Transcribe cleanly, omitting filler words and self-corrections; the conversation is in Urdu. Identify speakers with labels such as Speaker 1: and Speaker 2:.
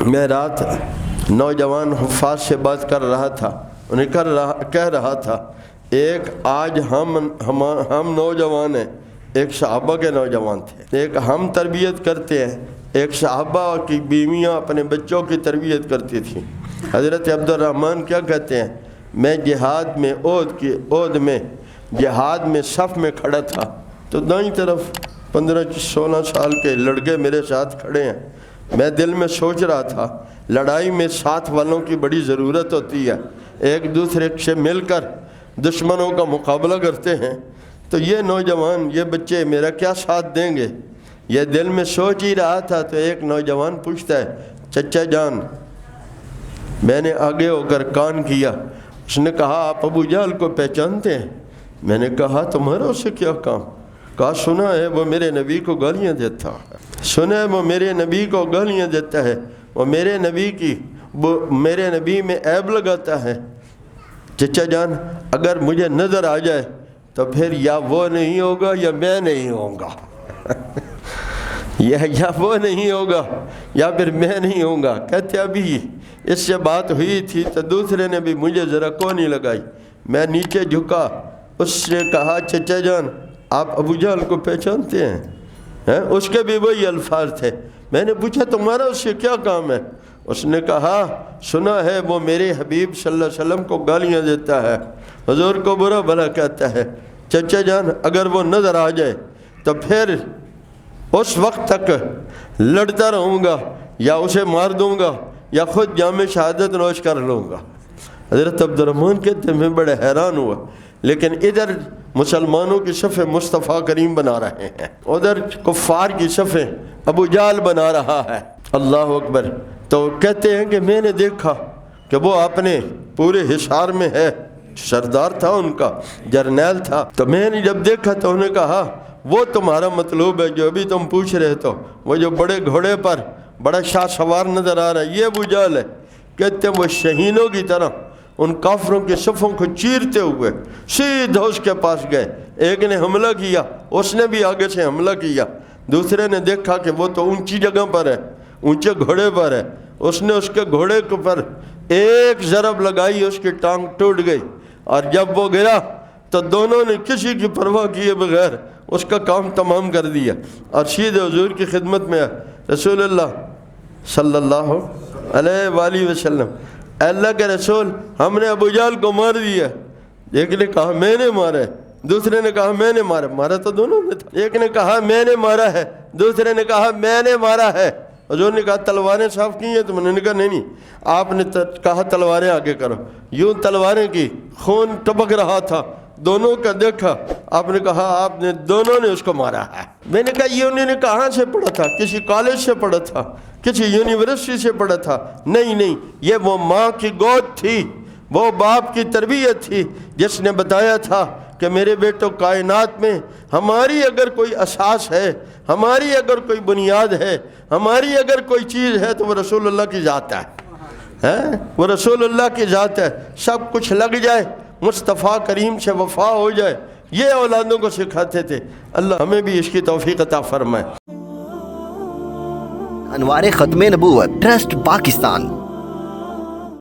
Speaker 1: میں رات نوجوان حفاظ سے بات کر رہا تھا، انہیں کہہ رہا تھا ایک آج ہم نوجوان ہیں، ایک صحابہ کے نوجوان تھے، ایک ہم تربیت کرتے ہیں، ایک صحابہ کی بیویاں اپنے بچوں کی تربیت کرتی تھیں۔ حضرت عبد الرحمن کیا کہتے ہیں، میں جہاد میں عہد میں جہاد میں صف میں کھڑا تھا تو دائیں طرف 15-16 سال کے لڑکے میرے ساتھ کھڑے ہیں، میں دل میں سوچ رہا تھا لڑائی میں ساتھ والوں کی بڑی ضرورت ہوتی ہے، ایک دوسرے سے مل کر دشمنوں کا مقابلہ کرتے ہیں، تو یہ نوجوان یہ بچے میرا کیا ساتھ دیں گے، یہ دل میں سوچ ہی رہا تھا۔ تو ایک نوجوان پوچھتا ہے چچا جان، میں نے آگے ہو کر کان کیا، اس نے کہا آپ ابو جہل کو پہچانتے ہیں؟ میں نے کہا تمہارا اس سے کیا کام؟ کہا سنا ہے وہ میرے نبی کو گالیاں دیتا ہے، سنا ہے وہ میرے نبی کو گالیاں دیتا ہے، وہ میرے نبی میں عیب لگاتا ہے۔ چچا جان اگر مجھے نظر آ جائے تو پھر یا وہ نہیں ہوگا یا میں نہیں ہوں گا یا وہ نہیں ہوگا یا پھر میں نہیں ہوں گا۔ کہتے ابھی اس سے بات ہوئی تھی تو دوسرے نے بھی مجھے ذرا کونی لگائی، میں نیچے جھکا، اس نے کہا چچا جان آپ ابو جہل کو پہچانتے ہیں؟ اس کے بھی وہی الفاظ تھے۔ میں نے پوچھا تمہارا اس سے کیا کام ہے؟ اس نے کہا سنا ہے وہ میرے حبیب صلی اللہ علیہ وسلم کو گالیاں دیتا ہے، حضور کو برا بھلا کہتا ہے۔ چچا جان اگر وہ نظر آ جائے تو پھر اس وقت تک لڑتا رہوں گا یا اسے مار دوں گا یا خود جام شہادت نوش کر لوں گا۔ حضرت عبد الرحمن کہتے میں بڑے حیران ہوا، لیکن ادھر مسلمانوں کی صفیں مصطفیٰ کریم بنا رہے ہیں، ادھر کفار کی صفیں ابو جہل بنا رہا ہے۔ اللہ اکبر۔ تو کہتے ہیں کہ میں نے دیکھا کہ وہ اپنے پورے حصار میں ہے، سردار تھا ان کا، جرنیل تھا، تو میں نے جب دیکھا تو انہوں نے کہا وہ تمہارا مطلوب ہے جو ابھی تم پوچھ رہے تو وہ جو بڑے گھوڑے پر بڑا شاہ سوار نظر آ رہا ہے یہ ابو جہل ہے۔ کہتے ہیں وہ شہینوں کی طرح ان کافروں کے صفوں کو چیرتے ہوئے سیدھا اس کے پاس گئے، ایک نے حملہ کیا، اس نے بھی آگے سے حملہ کیا، دوسرے نے دیکھا کہ وہ تو اونچی جگہ پر ہے، اونچے گھوڑے پر ہے، اس نے اس کے گھوڑے کے پر ایک ضرب لگائی، اس کی ٹانگ ٹوٹ گئی، اور جب وہ گرا تو دونوں نے کسی کی پرواہ کیے بغیر اس کا کام تمام کر دیا اور سیدھے حضور کی خدمت میں رسول اللہ صلی اللہ علیہ وآلہ وسلم، اللہ کے رسول ہم نے ابو جہل کو مار دیا۔ ایک نے کہا میں نے مارا ہے، دوسرے نے کہا میں نے مارا، مارا تو دونوں نے تھا۔ ایک نے کہا میں نے مارا ہے، دوسرے نے کہا میں نے مارا ہے۔ حضور نے کہا تلواریں صاف کی ہیں تم نے؟ کہا نہیں، آپ نے کہا تلواریں آگے کرو، یوں تلواریں کی، خون ٹپک رہا تھا، دونوں کا دیکھا، آپ نے کہا آپ نے دونوں نے اس کو مارا ہے۔ میں نے کہا یہ انہوں نے کہاں سے پڑھا تھا؟ کسی کالج سے پڑھا تھا؟ کسی یونیورسٹی سے پڑھا تھا؟ نہیں، یہ وہ ماں کی گود تھی، وہ باپ کی تربیت تھی جس نے بتایا تھا کہ میرے بیٹو کائنات میں ہماری اگر کوئی اساس ہے، ہماری اگر کوئی بنیاد ہے، ہماری اگر کوئی چیز ہے تو وہ رسول اللہ کی ذات ہے، وہ رسول اللہ کی ذات ہے۔ سب کچھ لگ جائے، مصطفیٰ کریم سے وفا ہو جائے، یہ اولادوں کو سکھاتے تھے۔ اللہ ہمیں بھی اس کی توفیق عطا فرمائے۔
Speaker 2: انوار ختم نبوت ٹرسٹ پاکستان